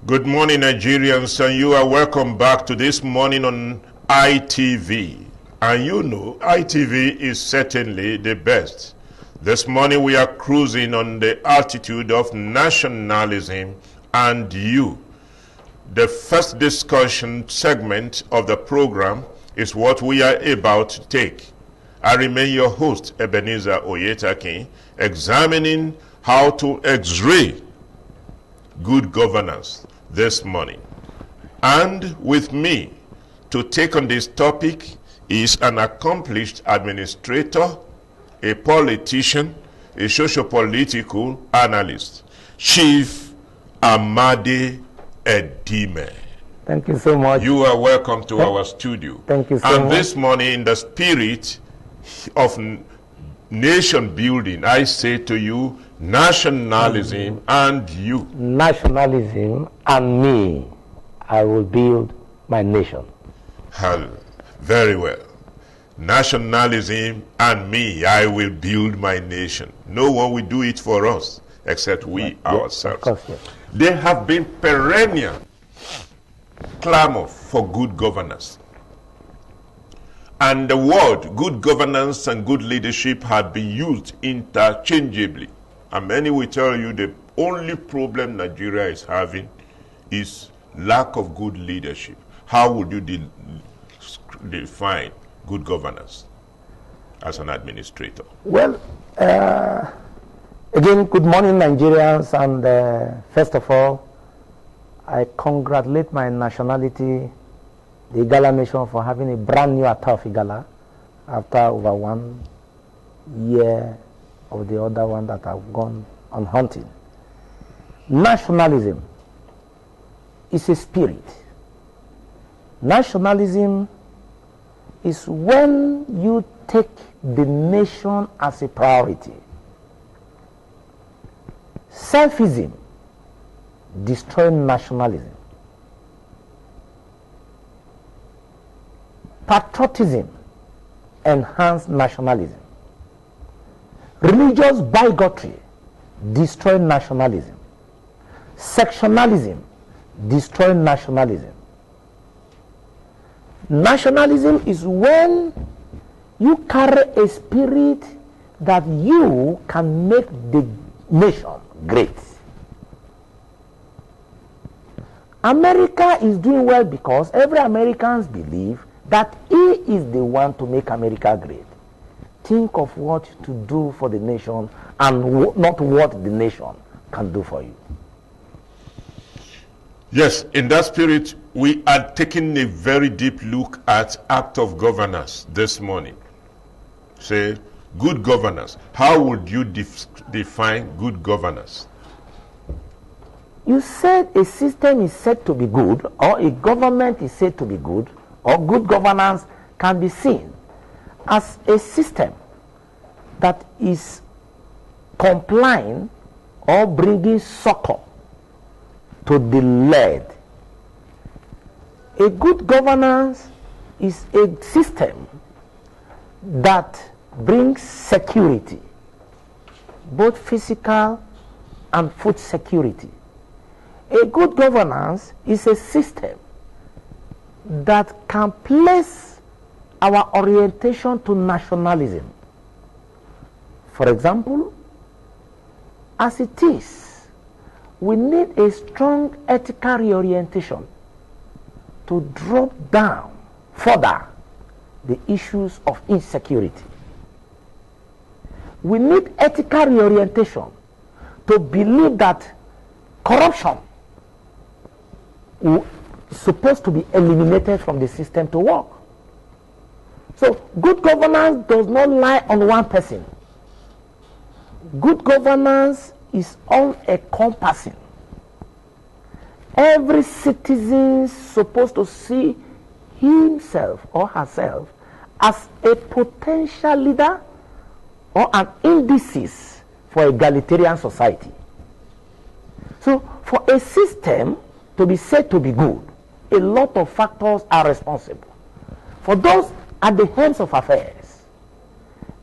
Good morning, Nigerians, and you are welcome back to This Morning on ITV. And you know, ITV is certainly the best. This morning we are cruising on the altitude of nationalism and you. The first discussion segment of the program is what we are about to take. I remain your host, Ebenezer Oyetakin, examining how to x-ray good governance this morning. And with me to take on this topic is an accomplished administrator, a politician, a socio-political analyst, Chief Amadi Edime. Thank you so much. You are welcome to our studio. Thank you so much. And much. this morning, in the spirit of nation building, I say to you, nationalism and you. Nationalism and me. I will build my nation. Very well. Nationalism and me, I will build my nation. No one will do it for us except we ourselves. Of course, yes. There have been perennial clamor for good governance. And the word good governance and good leadership have been used interchangeably. And many will tell you the only problem Nigeria is having is lack of good leadership. How would you define good governance as an administrator? Well, again, good morning, Nigerians. And first of all, I congratulate my nationality, the Igala nation, for having a brand new Ata of Igala after over 1 year of the other one that have gone on hunting. Nationalism is a spirit. Nationalism is when you take the nation as a priority. Selfism destroys nationalism. Patriotism enhances nationalism. Religious bigotry destroys nationalism. Sectionalism destroys nationalism. Nationalism is when you carry a spirit that you can make the nation great. America is doing well because every American believes that he is the one to make America great. Think of what to do for the nation and not what the nation can do for you. Yes, in that spirit, we are taking a very deep look at act of governance this morning. Say, good governance. How would you define good governance? You said a system is said to be good, or a government is said to be good, or good governance can be seen as a system that is complying or bringing succor to the led. A good governance is a system that brings security, both physical and food security. A good governance is a system that can place our orientation to nationalism. For example, as it is, we need a strong ethical reorientation to drop down further the issues of insecurity. We need ethical reorientation to believe that corruption is supposed to be eliminated from the system to work. So good governance does not lie on one person. Good governance is all-encompassing. Every citizen is supposed to see himself or herself as a potential leader or an indices for egalitarian society. So for a system to be said to be good, a lot of factors are responsible. For those at the helms of affairs,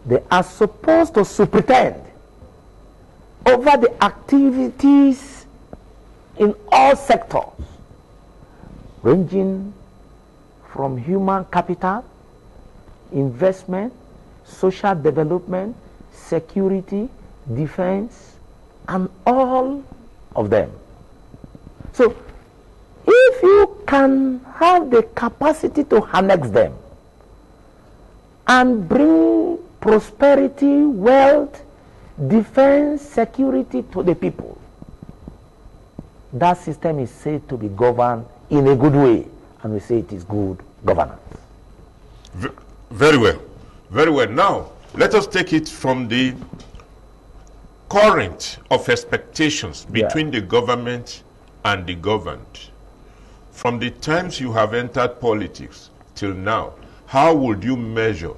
they are supposed to superintend over the activities in all sectors, ranging from human capital, investment, social development, security, defense, and all of them. So, if you can have the capacity to harness them and bring prosperity, wealth, defense, security to the people, that system is said to be governed in a good way, and we say it is good governance. Very well. Very well. Now, let us take it from the current of expectations between the government and the governed. From the times you have entered politics till now, how would you measure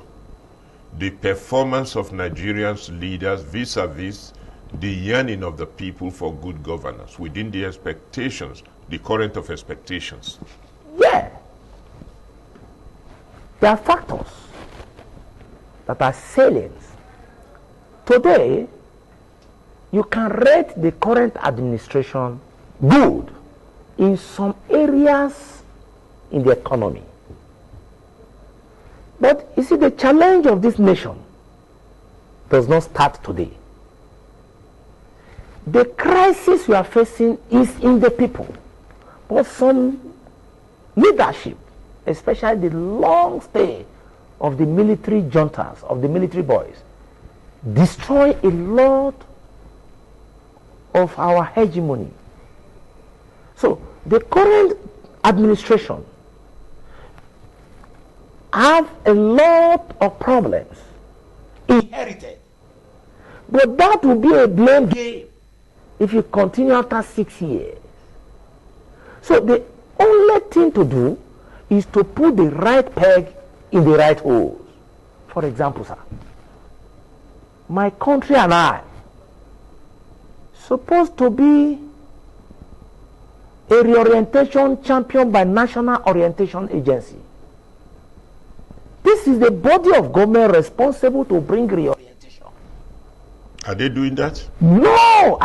the performance of Nigerians' leaders vis-a-vis the yearning of the people for good governance within the expectations, the current of expectations? Yeah. There are factors that are salient. Today, you can rate the current administration good in some areas in the economy. But you see, the challenge of this nation does not start today. The crisis we are facing is in the people. But some leadership, especially the long stay of the military juntas, of the military boys, destroy a lot of our hegemony. So the current administration have a lot of problems inherited. But that will be a blame game if you continue after 6 years. So the only thing to do is to put the right peg in the right hole. For example, sir, my country and I supposed to be a reorientation champion by National Orientation Agency. This is the body of government responsible to bring reorientation. Are they doing that? No,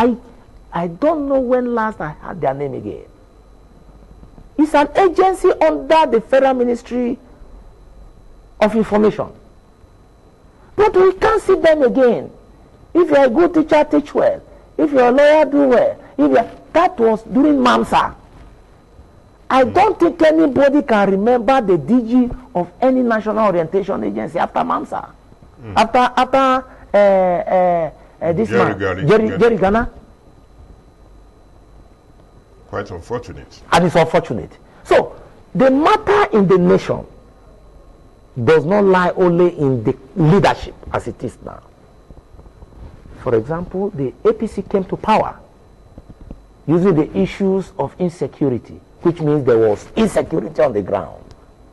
I don't know when last I heard their name again. It's an agency under the Federal Ministry of Information. But we can't see them again. If you're a good teacher, teach well. If you're a lawyer, do well. That was during MAMSA. I don't think anybody can remember the DG of any national orientation agency after MAMSA. After this Jerry Ghana. Quite unfortunate. And it's unfortunate. So, the matter in the nation does not lie only in the leadership as it is now. For example, the APC came to power using the issues of insecurity, which means there was insecurity on the ground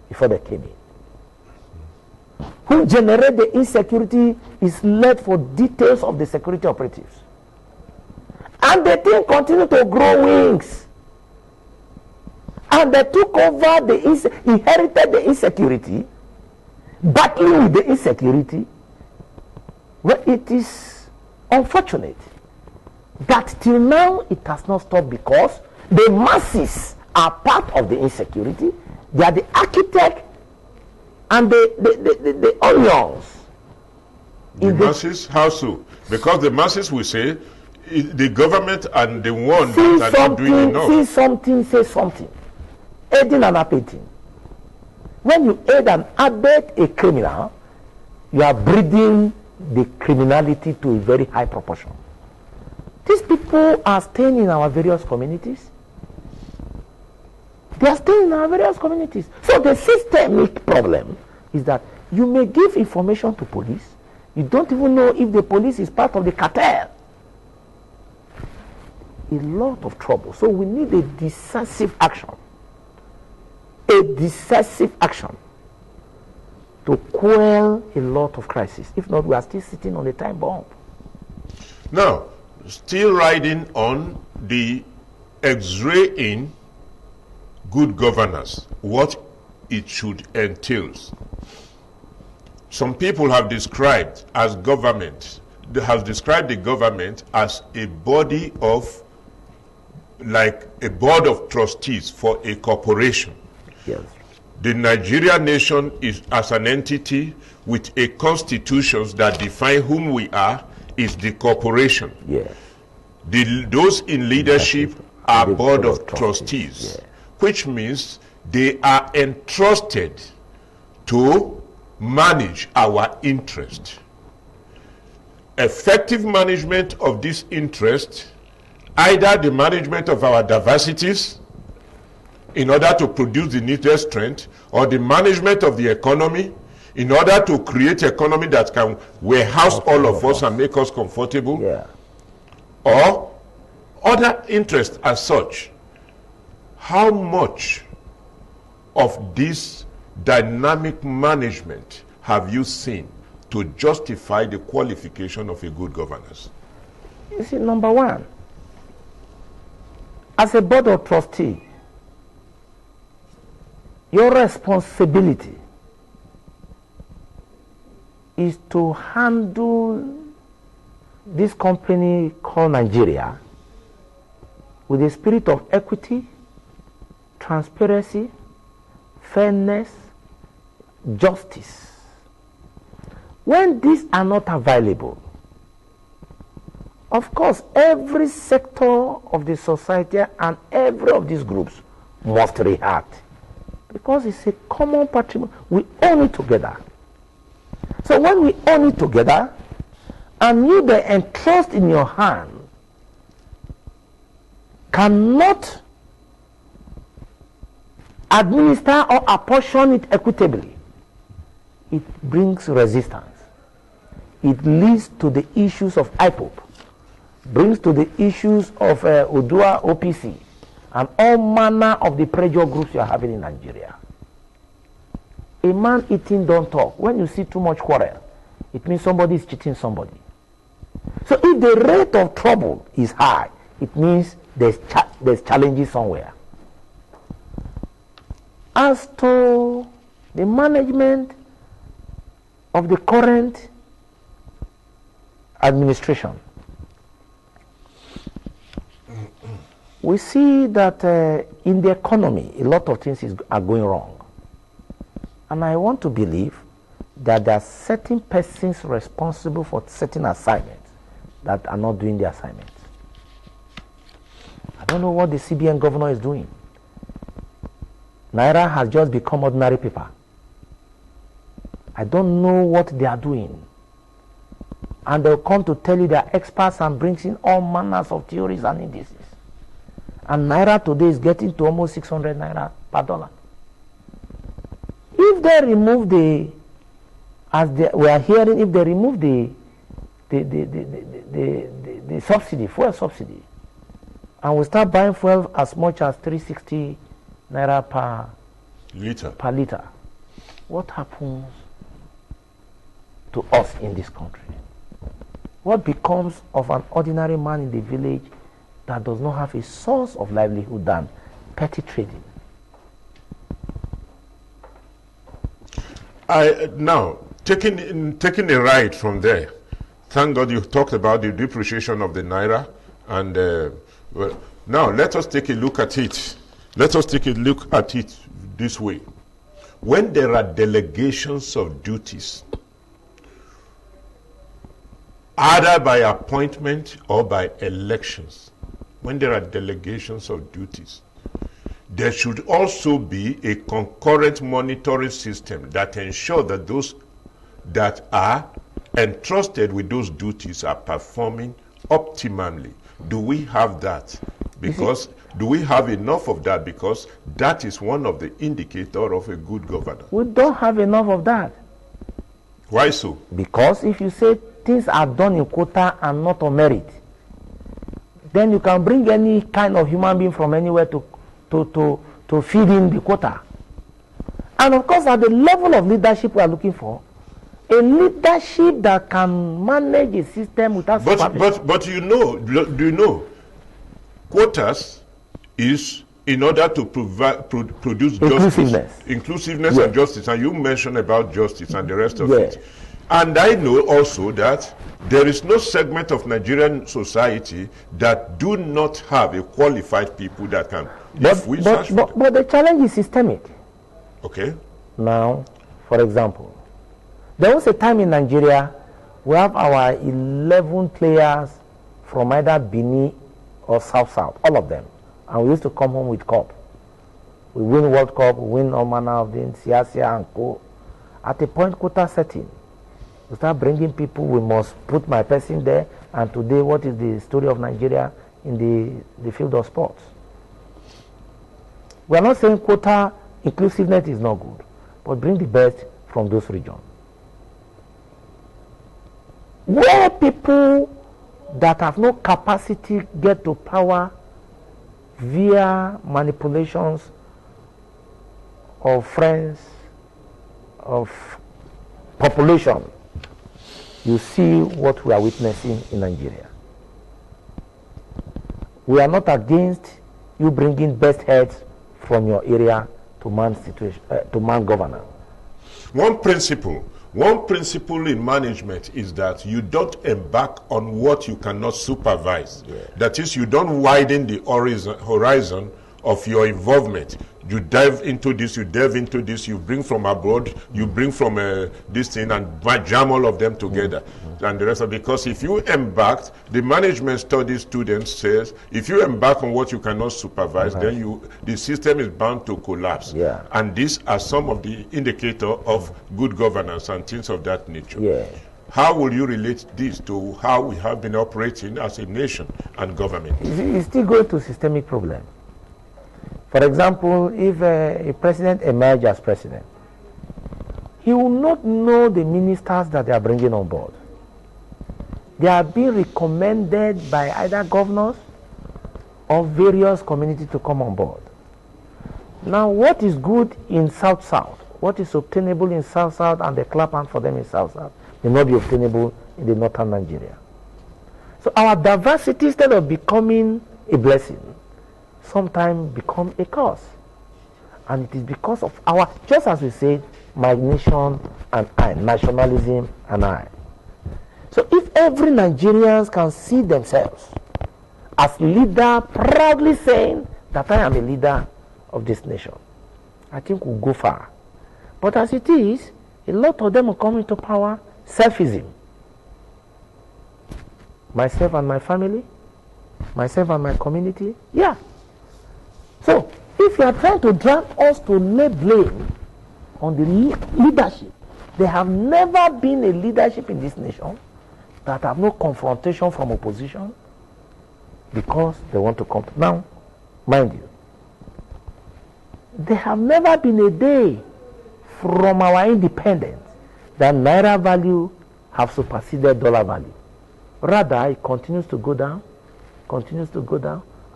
before they came in. Who generated the insecurity is left for details of the security operatives. And the thing continued to grow wings. And they took over inherited the insecurity, battling with the insecurity. Well, it is unfortunate that till now it has not stopped, because the masses are part of the insecurity. They are the architect and the onions. The masses? How so? Because the masses will say the government and the one that are not doing enough. See something, say something. Aiding and abetting. When you aid and abet a criminal, you are breeding the criminality to a very high proportion. These people are staying in our various communities. They are staying in our various communities. So the systemic problem is that you may give information to police. You don't even know if the police is part of the cartel. A lot of trouble. So we need a decisive action. A decisive action to quell a lot of crises. If not, we are still sitting on a time bomb. Now, still riding on the X-ray in good governance, what it should entail. Some people have described as government, they have described the government as a body of like a board of trustees for a corporation. Yes. The Nigerian nation is as an entity with a constitution that define whom we are is the corporation. Yes. Those in leadership are board of trustees, yeah. Which means they are entrusted to manage our interest. Effective management of this interest, either the management of our diversities in order to produce the needed strength, or the management of the economy in order to create economy that can warehouse all of us and make us comfortable, yeah. or other interests as such. How much of this dynamic management have you seen to justify the qualification of a good governance? You see, number one, as a board of trustee, your responsibility is to handle this company called Nigeria with a spirit of equity, transparency, fairness, justice. When these are not available, of course, every sector of the society and every of these groups must react, because it's a common patrimony. We own it together. So when we own it together, and you the entrust in your hand cannot administer or apportion it equitably, it brings resistance. It leads to the issues of IPOP, brings to the issues of Odua OPC, and all manner of the pressure groups you are having in Nigeria. A man eating don't talk. When you see too much quarrel, it means somebody is cheating somebody. So if the rate of trouble is high, it means there's challenges somewhere. As to the management of the current administration, we see that in the economy, a lot of things are going wrong. And I want to believe that there are certain persons responsible for certain assignments that are not doing the assignments. I don't know what the CBN governor is doing. Naira has just become ordinary paper. I don't know what they are doing. And they'll come to tell you they are experts and brings in all manners of theories and indices. And Naira today is getting to almost 600 Naira per dollar. If they remove we are hearing, if they remove the subsidy, fuel subsidy, and we start buying fuel as much as 360 Naira per liter, what happens to us in this country? What becomes of an ordinary man in the village that does not have a source of livelihood than petty trading? Now, taking a ride from there, thank God you talked about the depreciation of the Naira, and well, now let us take a look at it. Let us take a look at it this way. When there are delegations of duties, either by appointment or by elections, when there are delegations of duties, there should also be a concurrent monitoring system that ensures that those that are entrusted with those duties are performing optimally. Do we have that? Because do we have enough of that? Because that is one of the indicators of a good governor. We don't have enough of that. Why so? Because if you say things are done in quota and not on merit, then you can bring any kind of human being from anywhere to feed in the quota. And of course, at the level of leadership we are looking for, a leadership that can manage a system without supervision. But do you know, quotas is in order to produce inclusiveness. Inclusiveness yes. And justice. And you mentioned about justice and the rest of yes. it. And I know also that there is no segment of Nigerian society that do not have a qualified people that can. But the challenge is systemic. Okay. Now, for example, there was a time in Nigeria we have our 11 players from either Benin or South, all of them. And we used to come home with cup. We win World Cup, we win all manner of things, Siasia and co. At a point, quota setting. We start bringing people, we must put my person there. And today, what is the story of Nigeria in the field of sports? We are not saying quota inclusiveness is not good, but bring the best from those regions. Where people that have no capacity get to power via manipulations of friends, of population, you see what we are witnessing in Nigeria. We are not against you bringing best heads from your area to man governance. One principle in management is that you don't embark on what you cannot supervise. Yeah. That is, you don't widen the horizon of your involvement. You dive into this, you bring from abroad, you bring from this thing, and jam all of them together. And the rest of, because if you embark, the management study student says, if you embark on what you cannot supervise, then the system is bound to collapse. Yeah. And these are some of the indicators of good governance and things of that nature. Yeah. How will you relate this to how we have been operating as a nation and government? It's still going to systemic problem. For example, if a president emerges as president, he will not know the ministers that they are bringing on board. They are being recommended by either governors or various communities to come on board. Now, what is good in South-South, what is obtainable in South-South and they clap hand for them in South-South, may not be obtainable in the northern Nigeria. So our diversity, instead of becoming a blessing, sometimes become a curse. And it is because of our, just as we said, my nation and I, nationalism and I. So if every Nigerian can see themselves as leader, proudly saying that I am a leader of this nation, I think we'll go far. But as it is, a lot of them are coming to power, selfism. Myself and my family, myself and my community, yeah. So, if you are trying to drag us to lay blame on the leadership, there have never been a leadership in this nation that have no confrontation from opposition because they want to come. Now, mind you, there have never been a day from our independence that naira value have superseded dollar value. Rather, it continues to go down,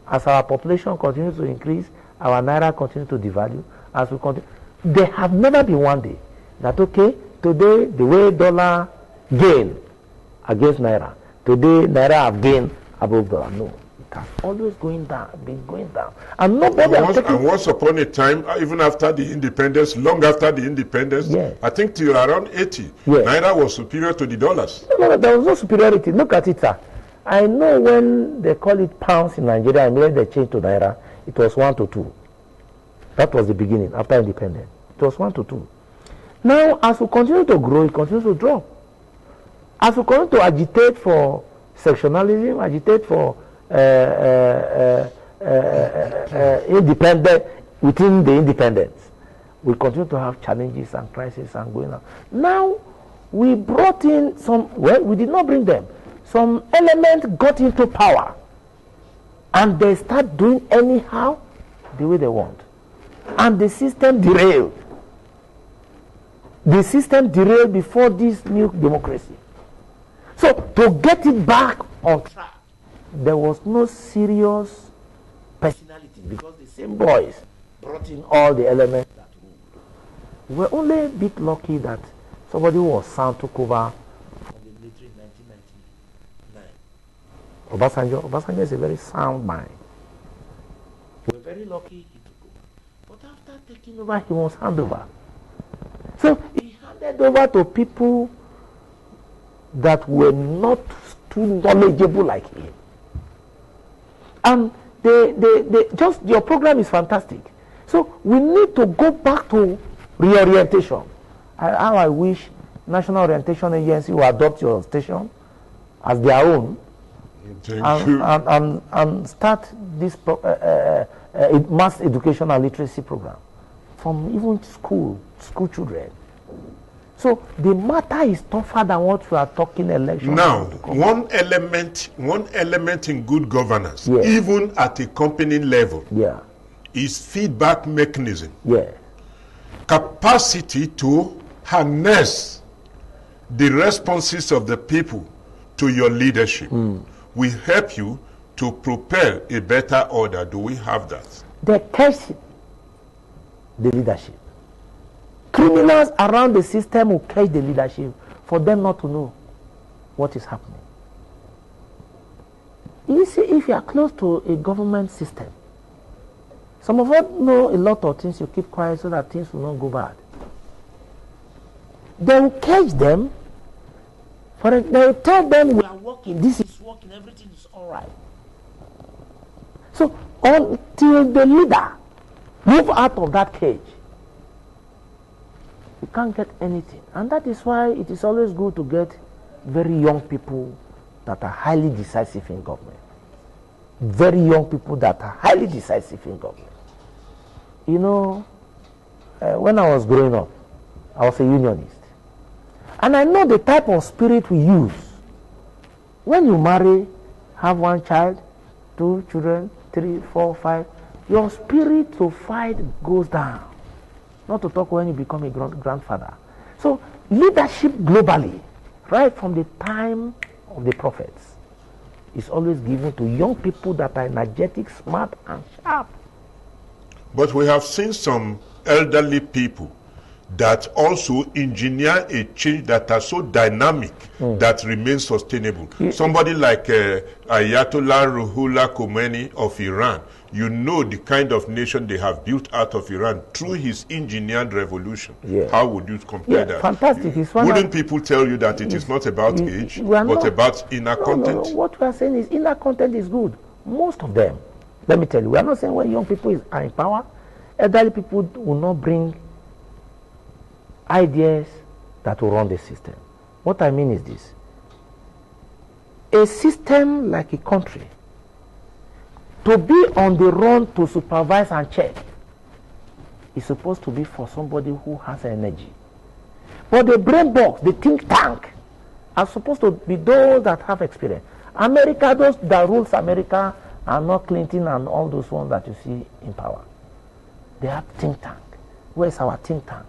As our population continues to increase, our naira continues to devalue. As we continue, there have never been one day that, okay, today the way dollar gain against naira, today naira have gained above dollar. No, it has always been going down. And nobody and once upon a time, even after the independence, long after the independence, yes, I think till around 80, yes, naira was superior to the dollars. No, there was no superiority. Look at it, sir. I know when they call it pounds in Nigeria, and when they changed to naira, it was 1 to 2. That was the beginning after independence. It was 1 to 2. Now, as we continue to grow, it continues to drop. As we continue to agitate for sectionalism, agitate for independence within the independence, we continue to have challenges and crises and going on. Now, we brought in some, well, we did not bring them. Some element got into power and they start doing anyhow the way they want. And the system derailed. The system derailed before this new democracy. So to get it back on track, there was no serious personality because the same boys brought in all the elements that ruled. We were only a bit lucky that somebody who was sound took over from the military in 1999. Obasanjo is a very sound mind. We were very lucky he took over. But after taking over, he was handed over. So he handed over to people that were not too knowledgeable like him. And they just, your program is fantastic. So we need to go back to reorientation. How I wish National Orientation Agency will adopt your station as their own. And start this mass education and literacy program from even school children. So the matter is tougher than what we are talking election. Now, one element in good governance, even at a company level, is feedback mechanism. Capacity to harness the responses of the people to your leadership will help you to propel a better order. Do we have that? They catch the leadership. Criminals around the system will catch the leadership for them not to know what is happening. You see, if you are close to a government system, some of us know a lot of things, you keep quiet so that things will not go bad. They will catch them, they will tell them we are working, this is working, everything is all right. So until the leader move out of that cage, you can't get anything. And that is why it is always good to get very young people that are highly decisive in government. Very young people that are highly decisive in government. You know, when I was growing up, I was a unionist. And I know the type of spirit we use. When you marry, have one child, 2 children, 3, 4, 5, your spirit to fight goes down. Not to talk when you become a grandfather. So leadership globally, right from the time of the prophets, is always given to young people that are energetic, smart, and sharp. But we have seen some elderly people that also engineer a change that are so dynamic that remains sustainable. Somebody like Ayatollah Ruhollah Khomeini of Iran, you know the kind of nation they have built out of Iran through his engineered revolution. How would you compare that? Fantastic. Wouldn't people tell you that it is not about age, but about inner content? No, what we are saying is inner content is good. Most of them. Let me tell you, we are not saying when young people are in power, elderly people will not bring ideas that will run the system. What I mean is this. A system like a country, to be on the run to supervise and check, is supposed to be for somebody who has energy. But the brain box, the think tank, are supposed to be those that have experience. America, those that rules America are not Clinton and all those ones that you see in power. They have think tank. Where's our think tank?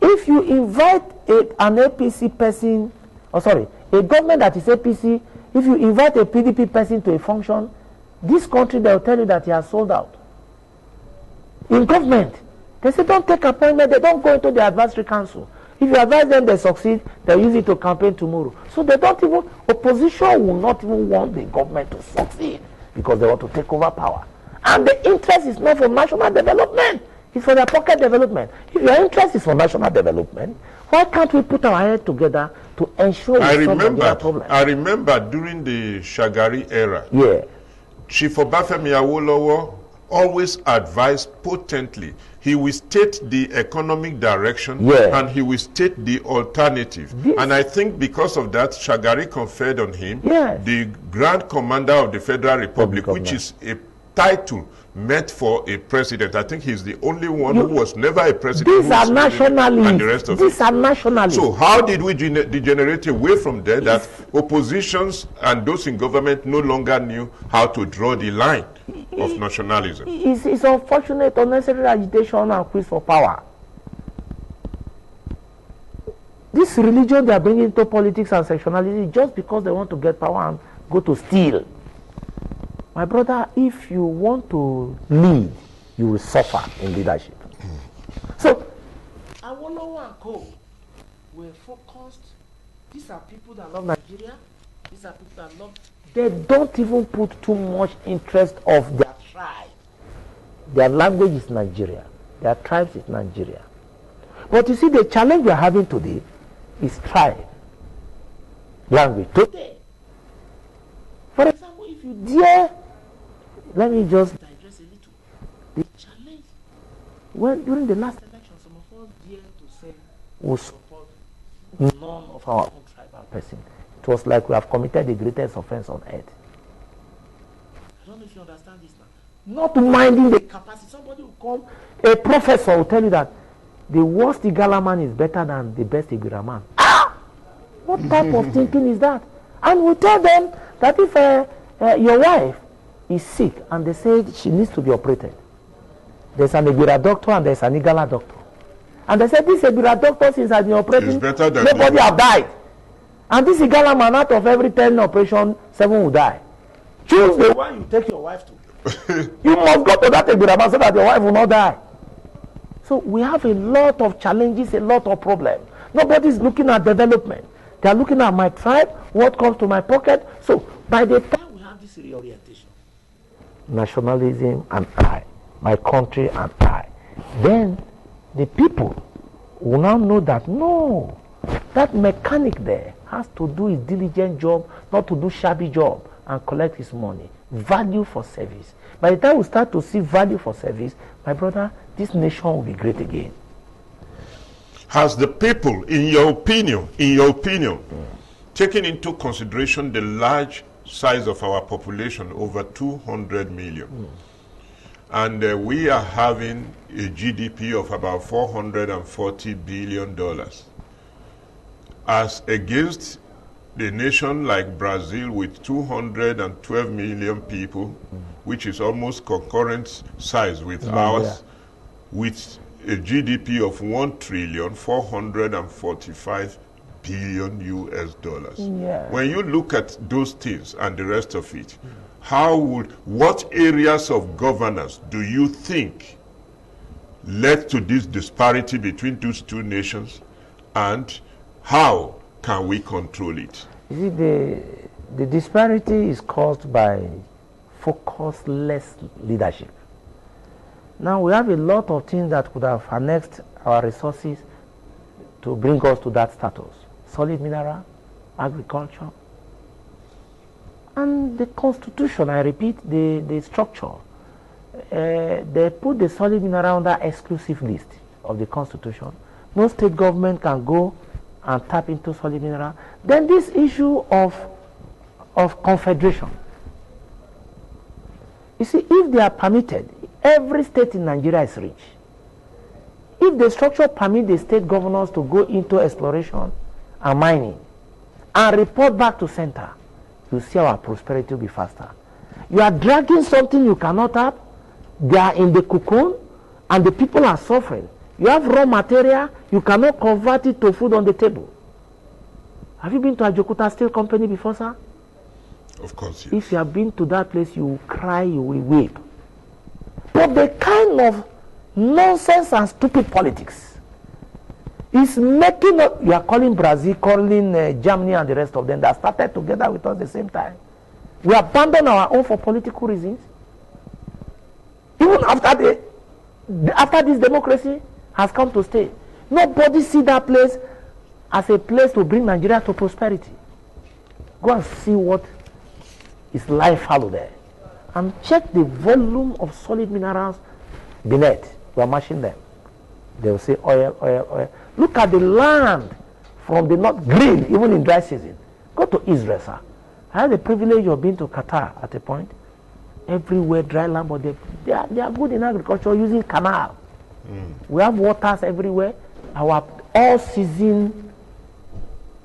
If you invite an APC person, a government that is APC, if you invite a PDP person to a function, this country, they will tell you that he has sold out. In government, they say don't take appointment, they don't go into the advisory council. If you advise them, they succeed, they'll use it to campaign tomorrow. So they don't even, opposition will not even want the government to succeed because they want to take over power. And the interest is not for national development. It's for their pocket development. If your interest is for national development, why can't we put our head together to ensure we solve Nigeria's problem? I remember during the Shagari era, Chief Obafemi Awolowo always advised potently. He will state the economic direction and he will state the alternative. And I think because of that, Shagari conferred on him the Grand Commander of the Federal Republic, which is a title meant for a president. I think he's the only one who was never a president. These are nationalists. And the rest of these are nationalists. So how did we degenerate away from there that oppositions and those in government no longer knew how to draw the line of nationalism? It's unfortunate, unnecessary agitation and quiz for power. This religion they are bringing into politics and sectionalism just because they want to get power and go to steal. My brother, if you want to lead, you will suffer in leadership. So, Awolowo and co were focused. These are people that love Nigeria. These are people that love. They don't even put too much interest of their tribe. Their language is Nigeria. Their tribes is Nigeria. But you see, the challenge we are having today is tribe. language today. For example, if you dare, let me just digress a little. The challenge, when during the last election, some of us dare to say we support none of our own tribal person. It was like we have committed the greatest offense on earth. I don't know if you understand this now. Not minding the capacity. Somebody will come, a professor will tell you that the worst Igala man is better than the best Igala man. Ah! What type of thinking is that? And we tell them that if your wife is sick and they say she needs to be operated, there's an Ibira doctor and there's an Igala doctor. And they said this Ibira doctor since has been operating, nobody have died. And this Igala man, out of every 10 operations, 7 will die. Choose the one you take your wife to. You must go to that Ibira man so that your wife will not die. So we have a lot of challenges, a lot of problems. Nobody's looking at development. They are looking at my tribe, what comes to my pocket. So by the time we have this reorientation, nationalism and I, my country and I, then the people will now know that no, that mechanic there has to do his diligent job, not to do shabby job and collect his money. Value for service. By the time we start to see value for service, my brother, this nation will be great again. Has the people, in your opinion, taking into consideration the large size of our population, over 200 million, and we are having a GDP of about $440 billion, as against the nation like Brazil with 212 million people, which is almost concurrent size with ours, with a GDP of $1,445 billion US dollars. Yeah. When you look at those things and the rest of it, what areas of governance do you think led to this disparity between those two nations, and how can we control it? You see, the disparity is caused by focusless leadership. Now we have a lot of things that could have annexed our resources to bring us to that status. Solid mineral, agriculture, and the constitution, I repeat, the structure. They put the solid mineral under exclusive list of the constitution. No state government can go and tap into solid mineral. Then this issue of confederation. You see, if they are permitted, every state in Nigeria is rich. If the structure permits the state governors to go into exploration and mining and report back to center, you see our prosperity will be faster. You are dragging something you cannot have. They are in the cocoon and the people are suffering. You have raw material, you cannot convert it to food on the table. Have you been to a Ajokuta Steel Company before, sir? Of course, yes. If you have been to that place, you will cry, you will weep. But the kind of nonsense and stupid politics is making up, you are calling Brazil, calling Germany and the rest of them that started together with us at the same time. We abandon our own for political reasons. Even after this democracy has come to stay, nobody see that place as a place to bring Nigeria to prosperity. Go and see what is life fallow there. And check the volume of solid minerals beneath. We are mashing them. They will say oil, oil, oil. Look at the land from the north, green, even in dry season. Go to Israel, sir. I had the privilege of being to Qatar at a point. Everywhere dry land, but they are good in agriculture using canal. We have waters everywhere. Our all season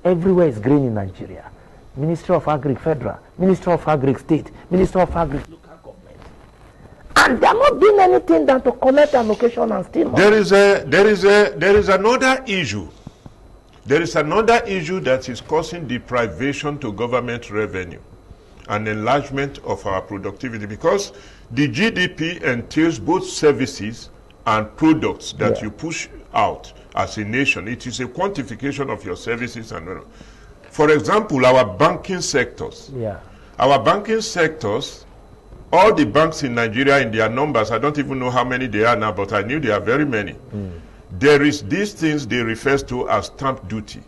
everywhere is green in Nigeria. Ministry of Agri Federal, Ministry of Agri State, Ministry of Agri local government. And they are not doing anything than to collect allocation and steal money. There is another issue. There is another issue that is causing deprivation to government revenue and enlargement of our productivity, because the GDP entails both services and products that you push out as a nation. It is a quantification of your services and for example, our banking sectors. Our banking sectors, all the banks in Nigeria in their numbers, I don't even know how many they are now, but I knew there are very many. There is these things they refer to as stamp duty.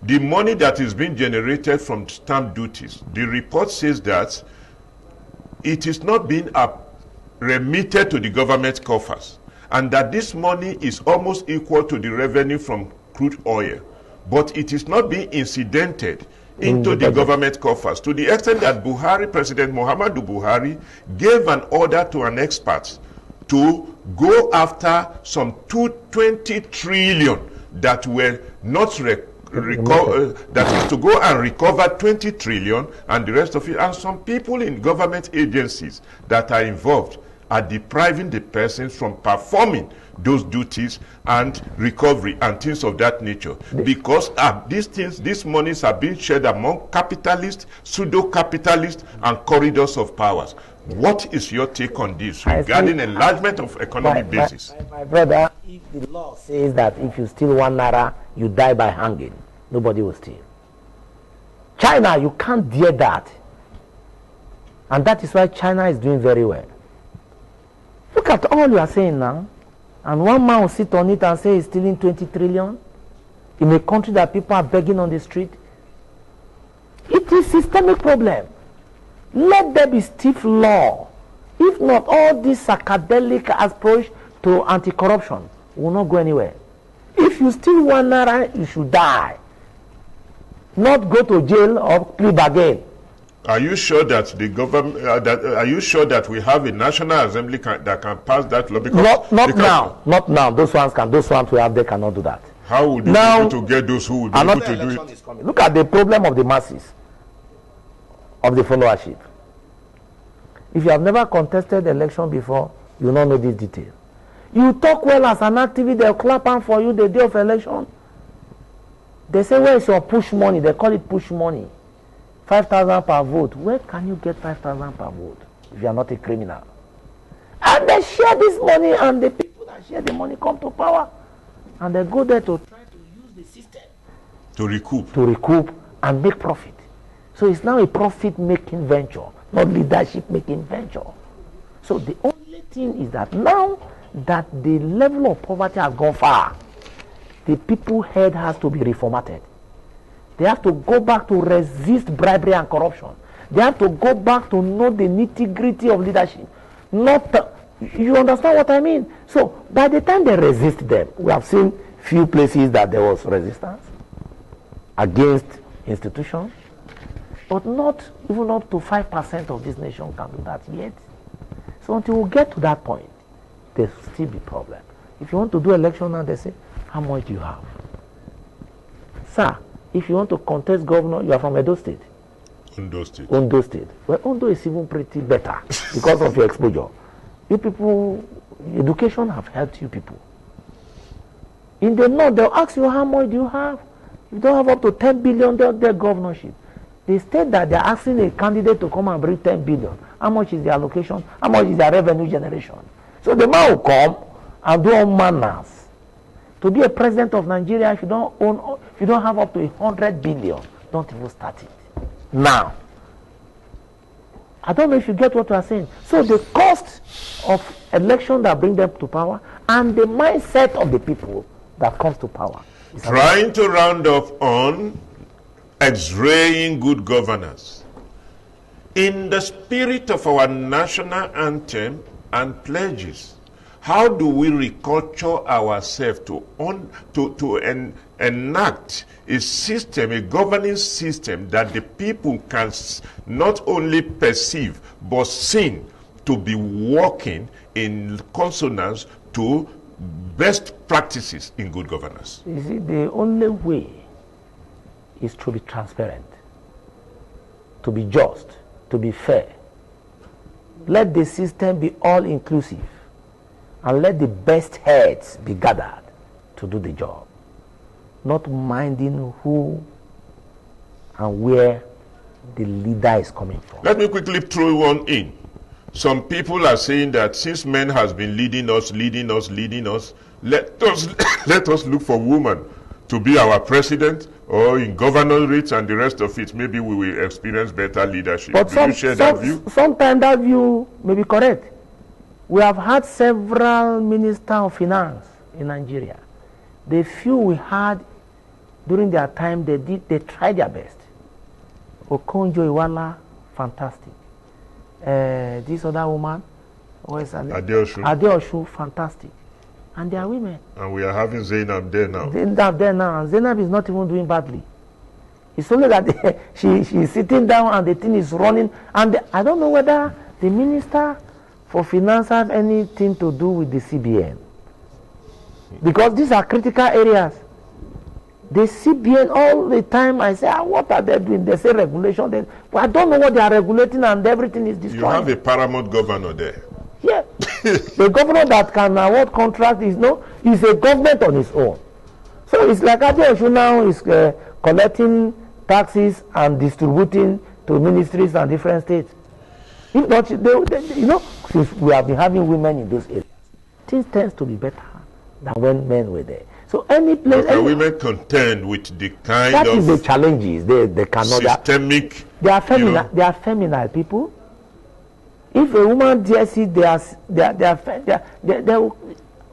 the money that is being generated from stamp duties, the report says that it is not being remitted to the government coffers, and that this money is almost equal to the revenue from crude oil, but it is not being incidented into the government coffers, to the extent that President Muhammadu Buhari gave an order to an expert to go after some 220 trillion that were not that is to go and recover 20 trillion and the rest of it, and some people in government agencies that are involved are depriving the persons from performing those duties and recovery and things of that nature, because these monies are being shared among capitalists, pseudo-capitalists, and corridors of powers. What is your take on this regarding enlargement of economic basis? My brother, if the law says that if you steal 1 naira, you die by hanging, nobody will steal. China, you can't dare that. And that is why China is doing very well. Look at all you are saying now. And one man will sit on it and say he's stealing 20 trillion in a country that people are begging on the street. It is a systemic problem. Let there be stiff law. If not, all this psychedelic approach to anti-corruption will not go anywhere. If you steal 1 naira, you should die. Not go to jail or plea bargain. Are you sure that the government? Are you sure that we have a National Assembly that can pass that law? Because not now. Those ones we have, they cannot do that. How would you be able to get those who will be able to do it? Look at the problem of the masses, of the followership. If you have never contested election before, you will not know this detail. You talk well as an activist, they'll clap on for you the day of election. They say, where is your push money? They call it push money. 5,000 per vote. Where can you get 5,000 per vote if you are not a criminal? And they share this money, and the people that share the money come to power, and they go there to try to use the system to recoup and make profit. So it's now a profit-making venture, not leadership-making venture. So the only thing is that now that the level of poverty has gone far, the people's head has to be reformatted. They have to go back to resist bribery and corruption. They have to go back to know the nitty-gritty of leadership. You understand what I mean? So by the time they resist them, we have seen few places that there was resistance against institutions, but not even up to 5% of this nation can do that yet. So until we get to that point, there will still be problem. If you want to do election now, they say, how much do you have? Sir, if you want to contest governor, you are from Edo State. Ondo State. Well, Ondo is even pretty better because of your exposure. You people, education have helped you people. In the north, they'll ask you how much do you have. If you don't have up to 10 billion, their governorship. They state that they're asking a candidate to come and bring 10 billion. How much is the allocation? How much is their revenue generation? So the man will come and do all manners. To be a president of Nigeria, if you don't have up to 100 billion, don't even start it. Now, I don't know if you get what we are saying. So the cost of election that bring them to power and the mindset of the people that comes to power. Trying to round up on X-raying good governance. In the spirit of our national anthem and pledges, how do we reculture ourselves to enact a system, a governing system that the people can not only perceive but seen to be working in consonance to best practices in good governance? You see, the only way is to be transparent, to be just, to be fair. Let the system be all-inclusive, and let the best heads be gathered to do the job, not minding who and where the leader is coming from. Let me quickly throw one in. Some people are saying that since men has been leading us, let us look for women to be our president or in governorates and the rest of it. Maybe we will experience better leadership. But Do you share that view? Sometimes that view may be correct. We have had several ministers of finance in Nigeria. The few we had, during their time, they tried their best. Okonjo Iweala, fantastic. This other woman, what is her name? Adeosun, fantastic. And they are women. And we are having Zainab there now. And Zainab is not even doing badly. It's only that she's sitting down and the thing is running. And I don't know whether the Minister for Finance have anything to do with the CBN. Because these are critical areas. The CBN, all the time I say, what are they doing? They say regulation. But I don't know what they are regulating, and everything is destroyed. You have a paramount governor there. Yeah. The governor that can award contract is a government on its own. So it's like Adeosun now is collecting taxes and distributing to ministries and different states. If not, since we have been having women in those areas, things tend to be better than when men were there. So any place... Can women contend with the kind that of... That is the challenges. They cannot... Systemic... They are feminine. They are feminine people. If a woman dares it,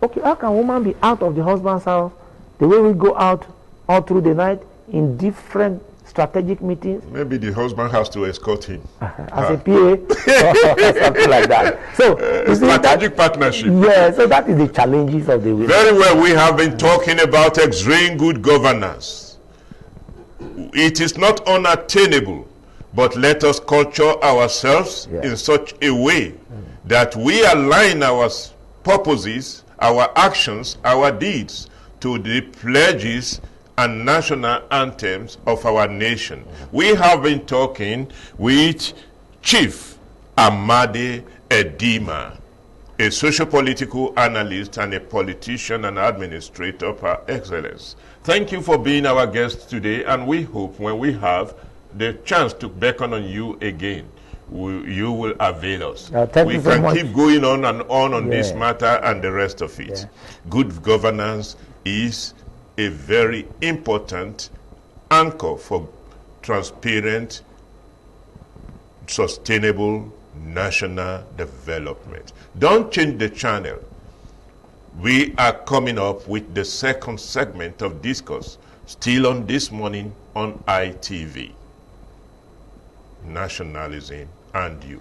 okay, how can a woman be out of the husband's house the way we go out all through the night in different strategic meetings? Maybe the husband has to escort him. As a PA or something like that. So strategic partnership. Yeah, so that is the challenges of the women. Very well, we have been talking about extreme good governance. It is not unattainable, but let us culture ourselves in such a way that we align our purposes, our actions, our deeds to the pledges and national anthems of our nation. We have been talking with Chief Amade Edima, a socio-political analyst and a politician and administrator par excellence. Thank you for being our guest today, and we hope when we have the chance to beckon on you again, you will avail us. We can keep going on and on this matter and the rest of it. Good governance is a very important anchor for transparent, sustainable national development. Don't change the channel. We are coming up with the second segment of discourse, still on This Morning on ITV. Nationalism and you.